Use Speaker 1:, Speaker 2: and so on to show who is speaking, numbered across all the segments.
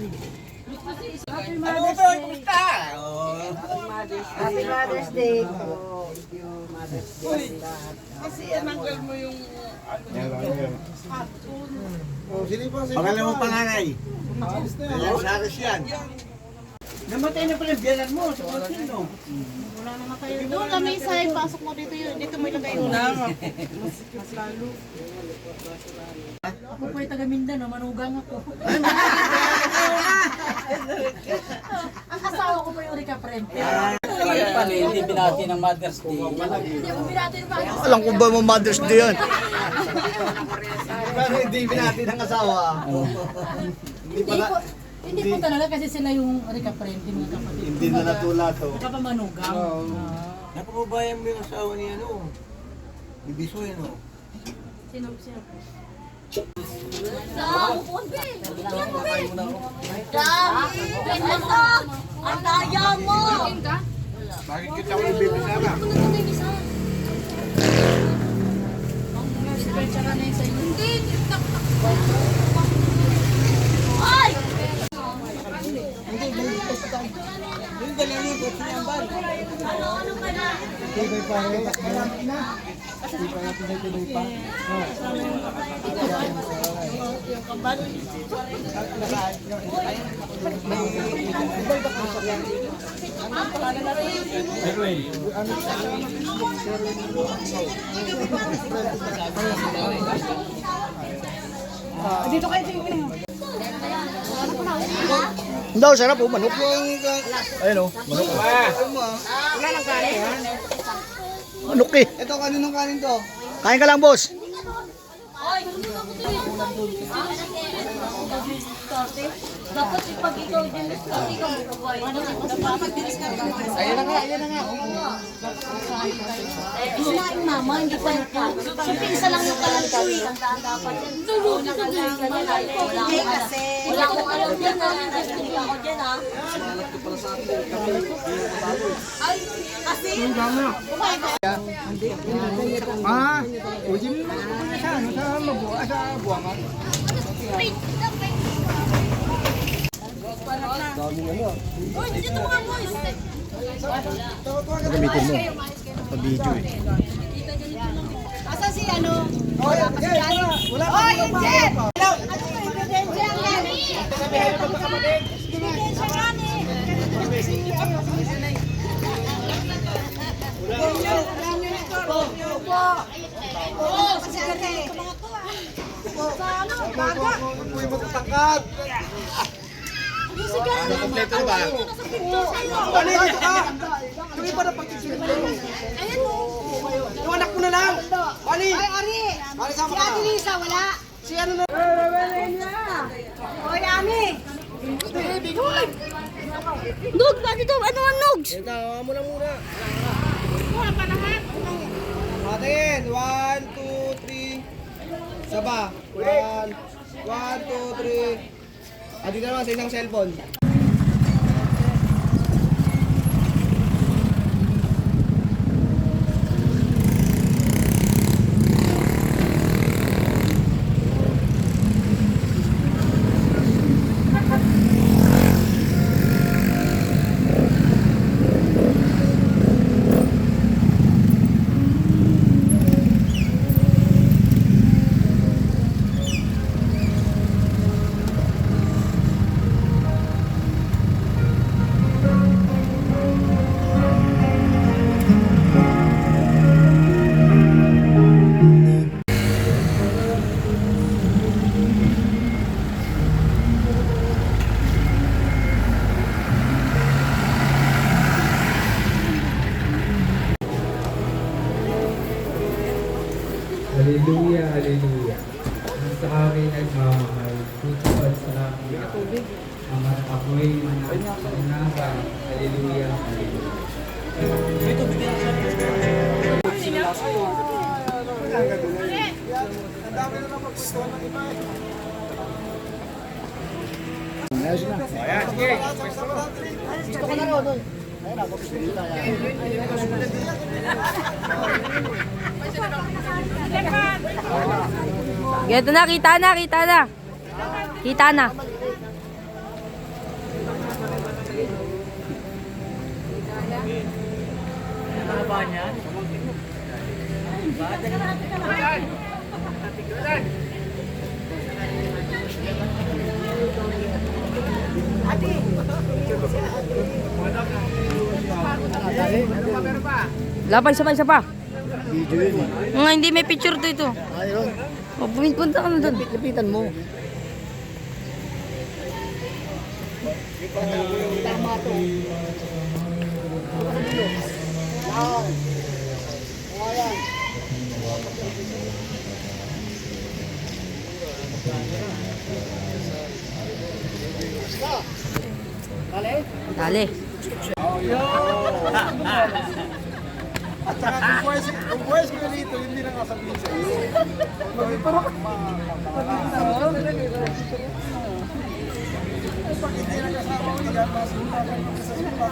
Speaker 1: Happy Mother's Day. Kumusta?
Speaker 2: Happy Mother's Day. Thank you, Mother's Day.
Speaker 1: Kasi ananggal mo yung
Speaker 3: Pangalan mo panganay. Aris yan. Namatay na pala yung biyanan mo sa Martin, no?
Speaker 4: Wala na kayo. Doon kami sa pasok mo dito yun. Dito mo ilagay mo. Mas lalo. Ako po ay taga Mindanao, manugang ako. Ang asawa ko po yung Rica Friend.
Speaker 5: Hindi binati ng Mother's Day.
Speaker 4: Hindi ako binati ng Mother's Day.
Speaker 3: Alam ko ba mo Mother's Day yan? Pero hindi binati ng asawa.
Speaker 4: Hindi po talaga kasi sila yung Rica Friend, yung mga kapatid.
Speaker 3: Hindi na natula to.
Speaker 4: Kapamanugang.
Speaker 3: Napababayan mo yung asawa ni ano? Ni Bisoy, no?
Speaker 4: Sino siya? Dami! Ang daya mo!
Speaker 3: Bakit kita ko ibibisama?
Speaker 4: Hindi! Ay!
Speaker 3: Yung dala niyo, ba't sinamban?
Speaker 4: Ano ka na?
Speaker 3: Tibay pa rin. Tibay pa.
Speaker 1: dito kayo tingin.
Speaker 3: Daw, sarap po, manok. Ayun o, manok.
Speaker 1: Wala nang kanin, ha?
Speaker 3: Manok eh.
Speaker 1: Ito, kaninong kanin to?
Speaker 3: Kain ka lang, boss.
Speaker 4: Dapat pag ikaw din, ikaw
Speaker 1: Ayan na nga, ayan na nga.
Speaker 4: kumain mama, hindi pa yung isa lang yung kalalchoy. Tulog ka lang. Wala akong alam dyan ha. Hindi ako dyan ha. Ay, kasi kumain ka.
Speaker 3: Uji mo naman sa buwangan.
Speaker 4: Uy, dito mga boys.
Speaker 3: Gamitin mo. Sa video eh.
Speaker 4: Asa si ano?
Speaker 1: Wala pa yung jet!
Speaker 3: Uy, magtatangkad. Kompleto ba?
Speaker 1: Ano yun? Yung iba na pagkikinig. Yung anak mo na lang. Bali. Ay, Ari. Bali, sama ka. Si Ate Lisa, wala. Si ano na.
Speaker 4: Hoy, Ami! Nog, bakit ito? Ano ang nogs?
Speaker 1: Ito, mo lang muna. Atin, 1, 2, 3. Saba. 1, 2, 3. Dito naman sa isang cellphone.
Speaker 6: Hallelujah, hallelujah. Ang sa akin nagmamahal, tutupad sa akin ang ako'y mananahan. Hallelujah, hallelujah.
Speaker 1: Ang dami na naman gusto ng iba eh.
Speaker 3: Ayan, sige.
Speaker 1: Gusto ko na rin doon.
Speaker 7: Ganito na, kita na, kita na. Kita na. Laban, isa pa.
Speaker 3: Video yun eh.
Speaker 7: Nga, hindi may picture dito.
Speaker 3: Ayun.
Speaker 7: O, punta ka na doon.
Speaker 3: Lapitan mo.
Speaker 7: Dali.
Speaker 3: At saka kung buwes ko dito, hindi na kasabihin sa iyo. Pag hindi na kasama ko, hindi ka masulat sa sulat.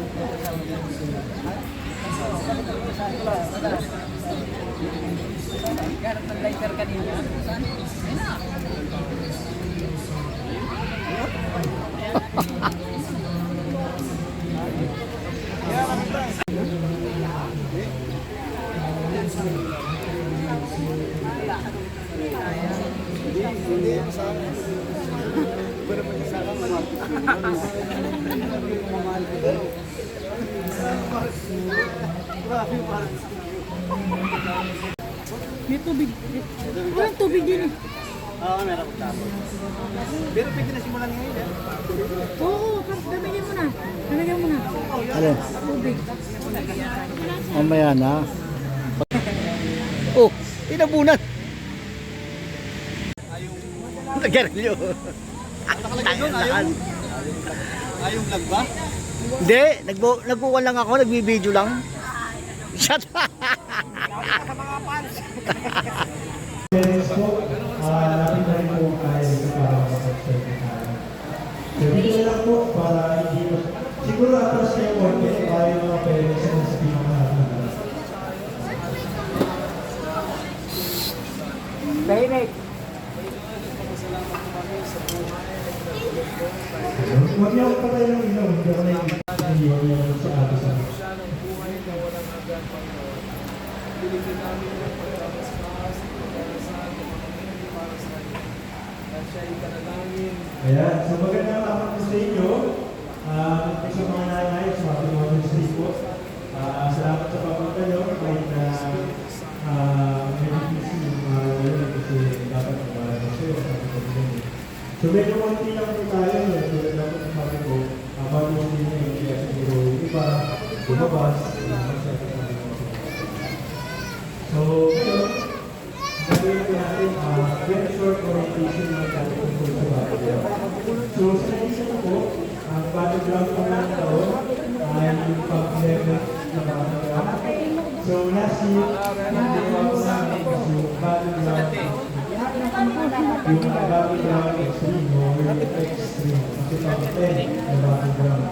Speaker 7: May tubig. Walang tubig din eh.
Speaker 3: Oo, meron ko tapos. Pero pwede na simulan ngayon eh.
Speaker 7: Oo, lamigyan mo na. Lamigyan mo na.
Speaker 3: Alin?
Speaker 7: Tubig.
Speaker 3: Mamaya na. Oh, inabunan. Nagarilyo. Ayong vlog ba? Hindi, nagbuwan lang ako, nagbibideo lang. Shut up!
Speaker 6: Parents po, lapit na rin po tayo dito para makapag-serve tayo. So, dito na lang po para hindi mo, siguro atras kayo po, kaya tayo mga parents na sa pinakaharap. Huwag niyo ako patay ng ilaw, hindi ako nakikita sa ato sa akin. Ayan, so magandang hapon po sa inyo. Sa mga nanay, sa mga pinag-ministry po. Salamat sa papunta nyo. Kahit na medyo yung mga ngayon kasi dapat mag-share sa mga. So medyo konti lang po tayo. Tulad lang po sa sabi ko, bago hindi nyo yung kaya siguro iba, bumabas, so, ngayon, gagawin ko natin very short orientation ng tayo tungkol sa background. So, sa isa na po, ang background po ng taon ay yung pag-level na background. So, last year, nag-develop po namin yung background, yung background extreme o yung extreme, kasi pag-10 na background.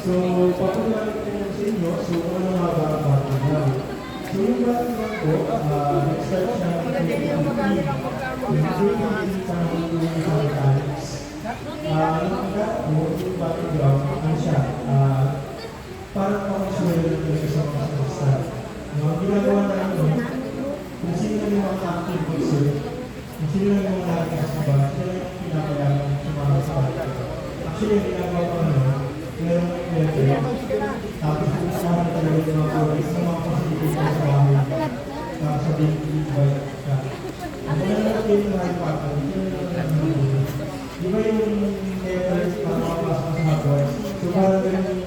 Speaker 6: So, papagawin ko sa inyo, so ano nga ba ang background? So yung background ko, nag-start siya ng 2015. Yung 2015 sa mechanics. Yung background, ano siya, parang makasuwelo yung isang start. Ang ginagawa namin, kung sino na yung mga active person, kung sino na yung mga nakakas na ba, sila yung pinakailangan sa mga start. Actually, yung ginagawa ko merong level. Tapos kung saan talaga yung mga progress ng mga facilities sa bahay sa daily life ka. Ang mga natin yung mga ipapal, di ba yung level para makapasok sa hardware? So parang ganun yung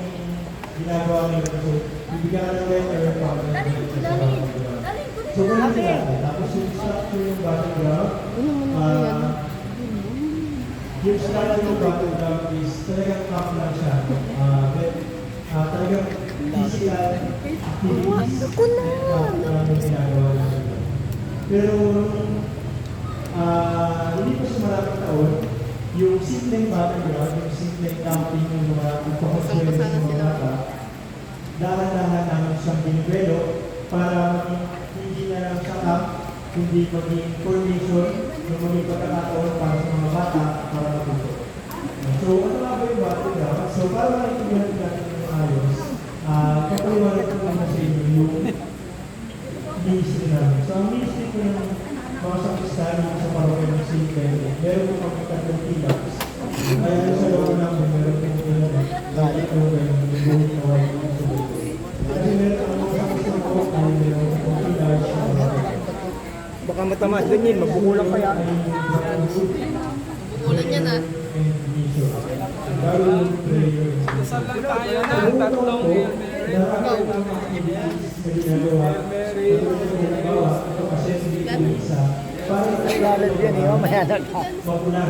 Speaker 6: ginagawa nila. So bibigyan ng letter para sa background. So ganun sila. Tapos yung structure yung background, yung structure yung background is talagang top lang siya. Talagang physical activities maraming ginagawa namin. Pero hindi po sa maraming taon, yung simpleng background, yung simpleng camping ng mga pagpapaswelo sa mga bata, dahan-dahan namin siyang binibelo para hindi na lang sa camp, hindi maging formation, yung maging pagkakataon para sa mga bata, para matuto. So, ano nga ba yung background? So, para maintindihan natin yung ayos, kapaliwanag ko muna sa inyo yung
Speaker 3: tamas din yun, magbukulang kaya.
Speaker 4: Ulan yan ah.
Speaker 6: Dasal lang tayo na tatlong
Speaker 3: Lalag yan eh, mamaya na ka.
Speaker 4: Sabi niya.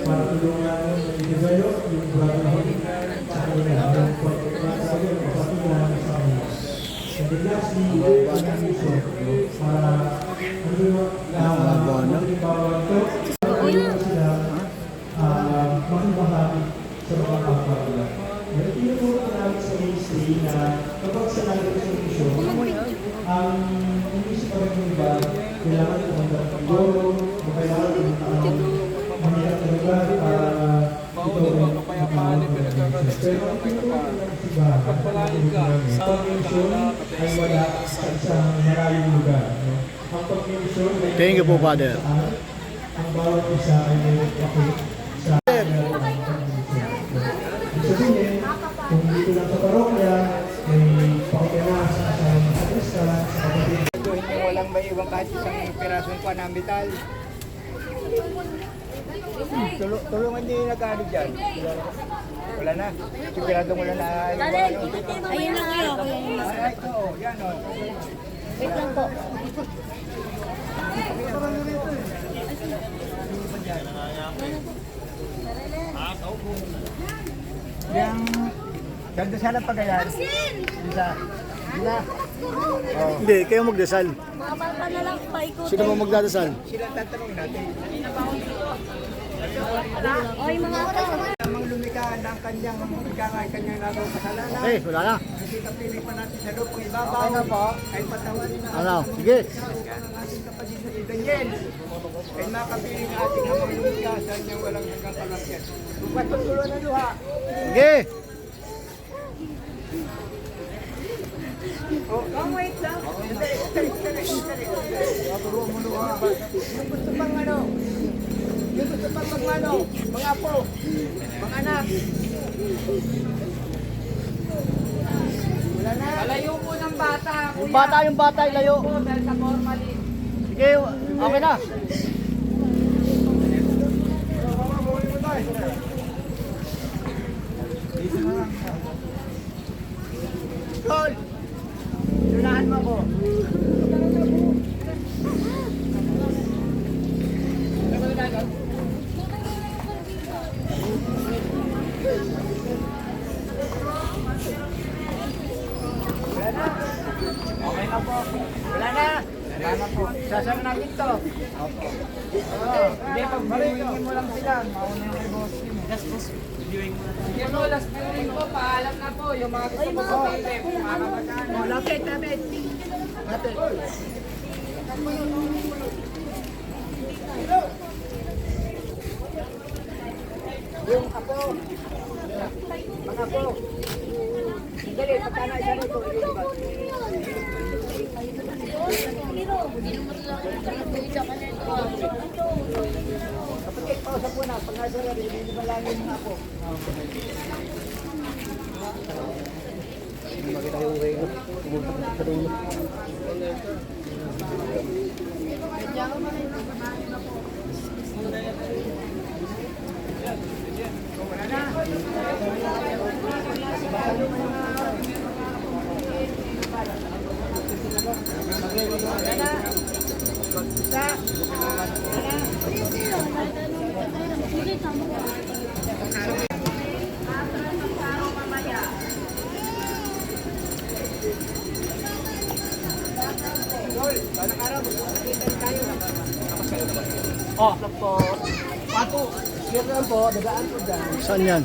Speaker 6: para tulungan i-develop yung brotherhood sa kanila, yung pagkakasabing kapatiran sa kanila. And then lastly, yung mission para malimbawan ito, sila makibahagi sa mga kapwa nila. Pero tinuturo ko namin sa ministry na kapag sa natin sa mission, ang inisip pa rin yung iba, kailangan pumunta ng loro, o kailangan pumunta ng mahirap na lugar para ito rin
Speaker 7: kapayapaan yung pinagkakalit
Speaker 6: pero ang tinuturo ng iba,
Speaker 7: pagpalain ka sa
Speaker 6: pag-mission ay wala sa isang maraming lugar. No? Ang pag-mission ay
Speaker 3: Thank you po, Father.
Speaker 6: ang bawat isa ay may pakit sa sabihin, kung dito lang sa parokya, may pakikina sa asang masalista, sa kapatid.
Speaker 3: Hindi walang may ibang kahit isang pirasong panambital. Tulungan niyo yung nag-ano dyan. Wala na. Siguradong wala na.
Speaker 4: Ayun lang kayo.
Speaker 3: Ay, ito. Yan o.
Speaker 4: Wait lang po.
Speaker 3: Yang dandasal ang pagayan. Isa. Isa.
Speaker 2: Hindi, kayo magdasal.
Speaker 4: Makapalpa na lang. Paikot.
Speaker 2: Sino mo magdadasal?
Speaker 3: Sila tatanungin natin.
Speaker 4: Oy, mga ato.
Speaker 3: Namang lumika ng kanyang kanyang nagawang kasalanan.
Speaker 2: Eh, wala na.
Speaker 3: Kasi kapiling pa natin sa loob ng ibabaw. Ay patawarin na
Speaker 2: Ano? Sige.
Speaker 3: kaya ng ating kapatid na si Daniel. Ay makapiling ating namang lumika sa kanyang walang hanggang kalakyan. Pagpatuloy na luha.
Speaker 2: Sige.
Speaker 3: Oh, wait lang. Turuan mo luha. Yung gusto pang ano, yung gusto pang magmano, mga apo, mga anak. Wala na.
Speaker 1: Alayo po ng bata.
Speaker 2: Yung bata, ilayo.
Speaker 1: Dahil sa formalin.
Speaker 2: Sige, okay na.
Speaker 3: Tol! Lunahan mo ko. Okay na po. Wala na. Wala na po. Sasama natin to. Opo. Hindi, pag-viewingin mo lang sila. Mauna yung kay boss team. Yes, boss. Viewing mo lang.
Speaker 1: Yung po, last viewing po, paalam na po. Yung mga gusto po sa trip. Para magkano.
Speaker 3: Oh, lapit, lapit. Lapit. Yung apo. Mga apo. Dali, pagkana isa nito. Kapatid, pausa po na. Pag-asa rin, hindi ba lang yung mga apo?
Speaker 2: Oh,
Speaker 3: Pato, yun lang po, dagaan po dyan.
Speaker 2: saan yan?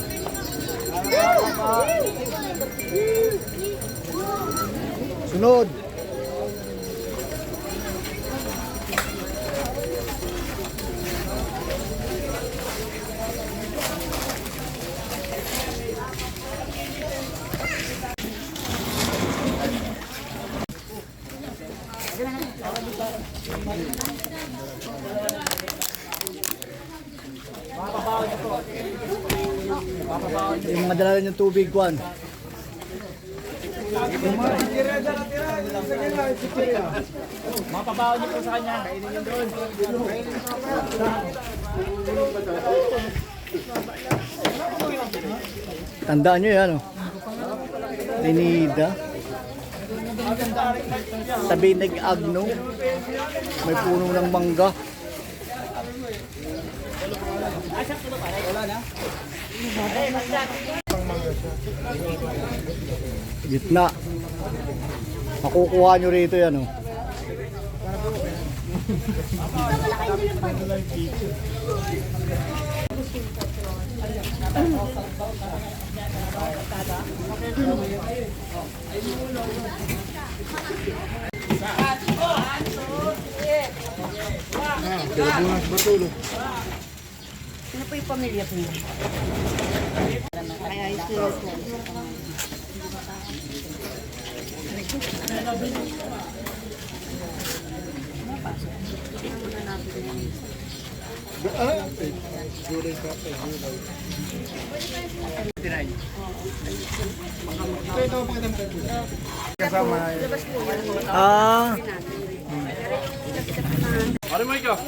Speaker 2: Sunod. Yung mga dala yung tubig, Kwan.
Speaker 3: Mapabaw niyo po sa kanya. Kainin niyo doon.
Speaker 2: Tandaan nyo yan, oh. Linida. Tabi nag-agno. May puno ng mangga. Gitna. Makukuha nyo rito yan, oh.
Speaker 7: Sino po yung pamilya po niya? Kaya ito.
Speaker 2: Ah.
Speaker 3: Pare mo ikaw.